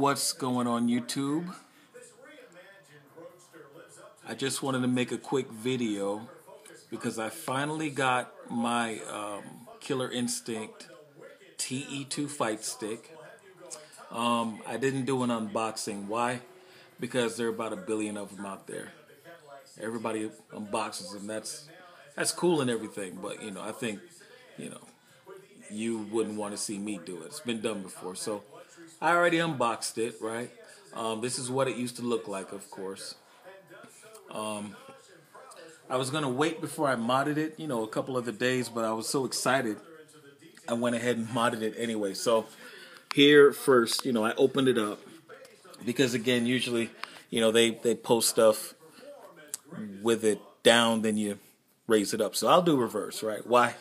What's going on YouTube? I just wanted to make a quick video because I finally got my Killer Instinct TE2 fight stick. I didn't do an unboxing. Why? Because there are about 1 billion of them out there. Everybody unboxes them. That's cool and everything, but I think you wouldn't want to see me do it. It's been done before, so I already unboxed it, right? This is what it used to look like, of course. I was going to wait before I modded it, a couple of the days, but I was so excited, I went ahead and modded it anyway. So here first, I opened it up because, again, usually, they post stuff with it down, then you raise it up. So I'll do reverse, right? Why?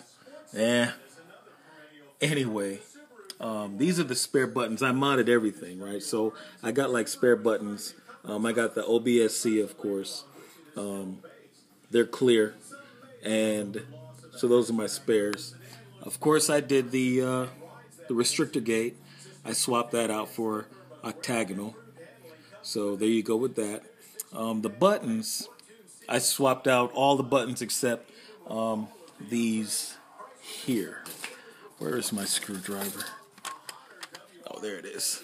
Anyway, these are the spare buttons. I modded everything, right? So I got like spare buttons. I got the OBS-C, of course. They're clear, and so those are my spares. Of course, I did the restrictor gate. I swapped that out for octagonal. So there you go with that. The buttons, I swapped out all the buttons except these here. Where is my screwdriver? Oh, there it is.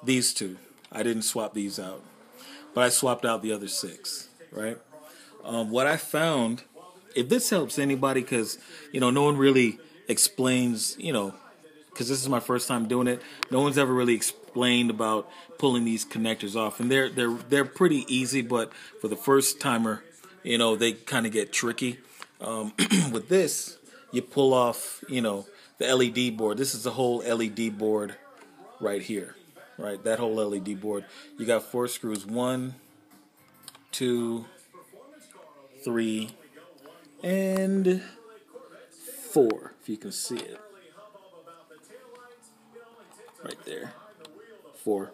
These two. I didn't swap these out, but I swapped out the other 6, right? What I found, if this helps anybody, because, no one really explains, because this is my first time doing it, no one's ever really explained about pulling these connectors off. And they're pretty easy, but for the first timer, they kind of get tricky. With this, you pull off, the LED board. This is the whole LED board right here, right? That whole LED board. You got 4 screws, 1, 2, 3, and 4, if you can see it. Right there. 4.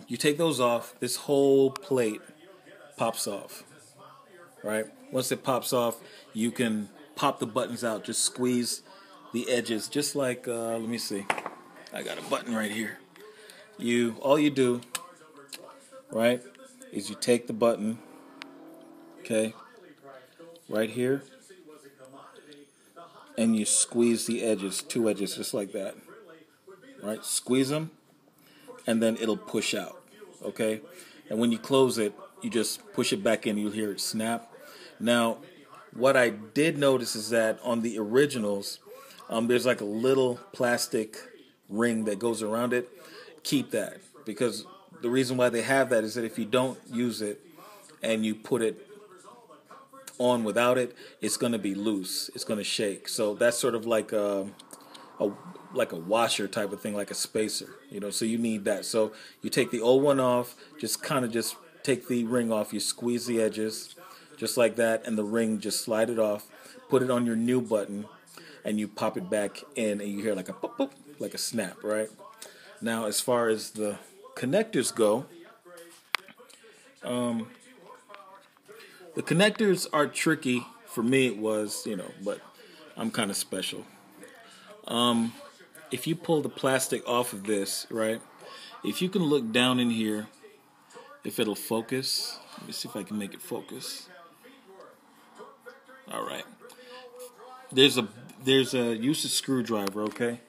You take those off, this whole plate pops off, right? Once it pops off, you can pop the buttons out, just squeeze the edges, just like, let me see, I got a button right here. All you do, right, is you take the button, okay, right here, and you squeeze the edges, 2 edges, just like that, right, squeeze them, and then it'll push out, okay, and when you close it, you just push it back in, you'll hear it snap. Now, what I did notice is that on the originals, there's like a little plastic ring that goes around it. Keep that, because the reason why they have that is that if you don't use it and you put it on without it, it's going to be loose. It's going to shake. So that's sort of like a washer type of thing, like a spacer, so you need that. So you take the old one off, just take the ring off, you squeeze the edges, just like that, and the ring, just slide it off, put it on your new button, and you pop it back in, and you hear like a pop, pop, like a snap, right? Now, as far as the connectors go, the connectors are tricky. For me, it was, but I'm kind of special. If you pull the plastic off of this, right, if you can look down in here, if it'll focus, let me see if I can make it focus. All right. There's a use of screwdriver, okay?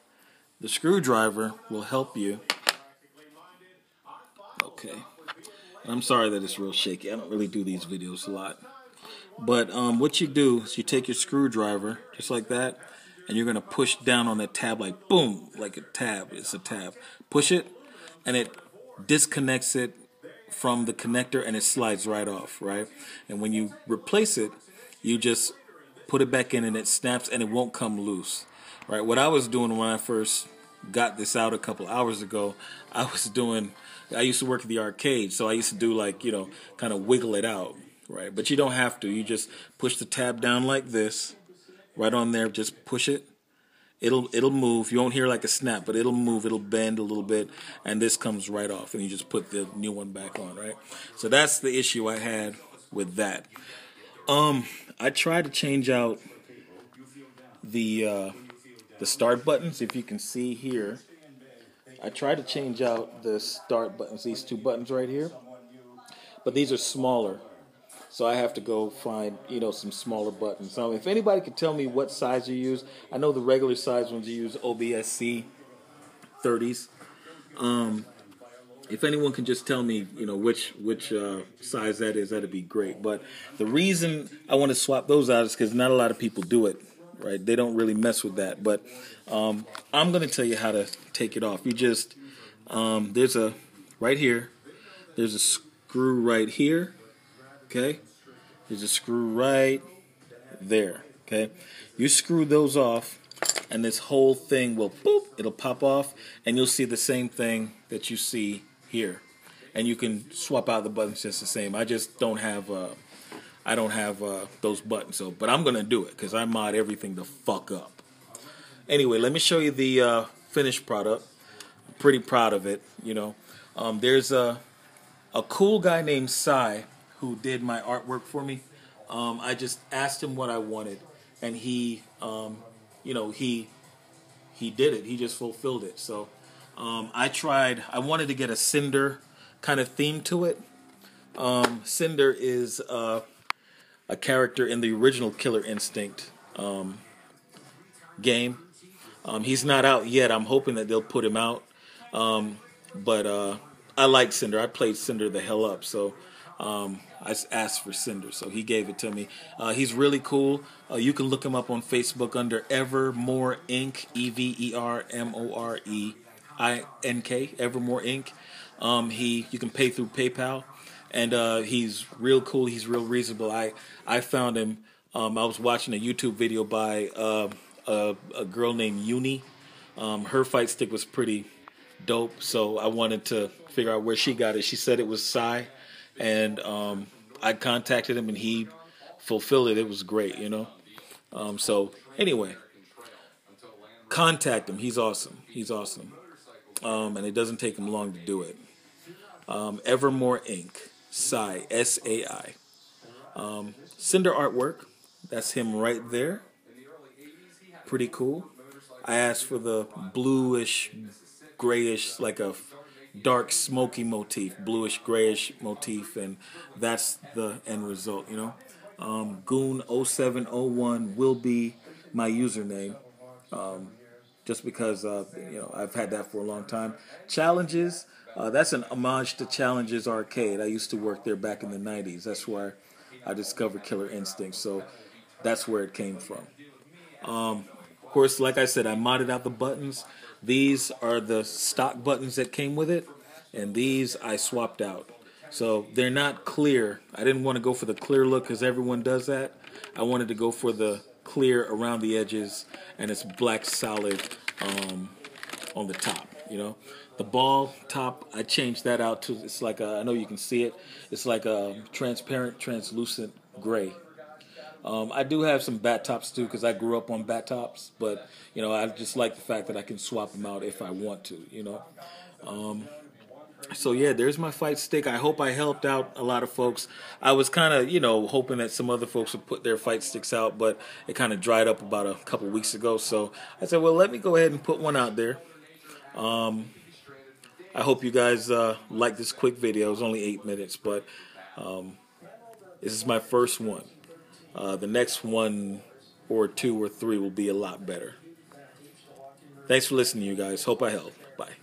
The screwdriver will help you. Okay. And I'm sorry that it's real shaky. I don't really do these videos a lot. But what you do is you take your screwdriver, just like that, and you're going to push down on that tab like boom, like a tab. It's a tab. Push it, and it disconnects it from the connector, and it slides right off, right? And when you replace it, you just put it back in, and it snaps, and it won't come loose, right? What I was doing when I first got this out a couple hours ago, I used to work at the arcade, so I used to do like, kind of wiggle it out, right? But you don't have to. You just push the tab down like this, right on there, just push it. It'll move. You won't hear like a snap, but it'll move. It'll bend a little bit, and this comes right off, and you just put the new one back on, right? So that's the issue I had with that. I tried to change out the start buttons. If you can see here, I tried to change out the start buttons, these two buttons right here, but these are smaller. So I have to go find, some smaller buttons. So if anybody could tell me what size you use, I know the regular size ones you use OBSC 30s. If anyone can just tell me, which size that is, that'd be great. But the reason I want to swap those out is because not a lot of people do it, right? They don't really mess with that. But I'm going to tell you how to take it off. You just right here. There's a screw right here. Okay, there's a screw right there. Okay, you screw those off, and this whole thing will it'll pop off, and you'll see the same thing that you see here, and you can swap out the buttons just the same. I just don't have those buttons, but I'm gonna do it because I mod everything the fuck up. Anyway, let me show you the finished product. I'm pretty proud of it. There's a cool guy named Cy who did my artwork for me. I just asked him what I wanted, and he did it. He just fulfilled it. So I wanted to get a Cinder kind of theme to it. Cinder is a character in the original Killer Instinct game. He's not out yet. I'm hoping that they'll put him out. But I like Cinder. I played Cinder the hell up. So I asked for Cinder, so he gave it to me. He's really cool. You can look him up on Facebook under Evermore Inc. EvermoreInk. Evermore Inc. You can pay through PayPal, and he's real cool. He's real reasonable. I found him. I was watching a YouTube video by a girl named Uni. Her fight stick was pretty dope, so I wanted to figure out where she got it. She said it was Psy, and I contacted him, and he fulfilled it. It was great, So anyway, contact him. He's awesome. And it doesn't take him long to do it. Evermore Inc. Psy, SAI. Cinder artwork. That's him right there. Pretty cool. I asked for the bluish, grayish, like a dark smoky motif, bluish grayish motif, and that's the end result. Goon0701 will be my username, just because I've had that for a long time. Challenges, that's an homage to Challenges Arcade. I used to work there back in the 90s. That's where I discovered Killer Instinct, so that's where it came from. Of course, like I said, I modded out the buttons. These are the stock buttons that came with it, and these I swapped out. So they're not clear. I didn't want to go for the clear look because everyone does that. I wanted to go for the clear around the edges, and it's black solid on the top. The ball top, I changed that out to, it's like I know you can see it. It's like a transparent, translucent gray. I do have some bat tops too because I grew up on bat tops, but I just like the fact that I can swap them out if I want to. So yeah, there's my fight stick. I hope I helped out a lot of folks. I was kind of hoping that some other folks would put their fight sticks out, but it kind of dried up about a couple weeks ago. So I said, well, let me go ahead and put one out there. I hope you guys like this quick video. It was only 8 minutes, but this is my first one. The next one or two or three will be a lot better. Thanks for listening, you guys. Hope I helped. Bye.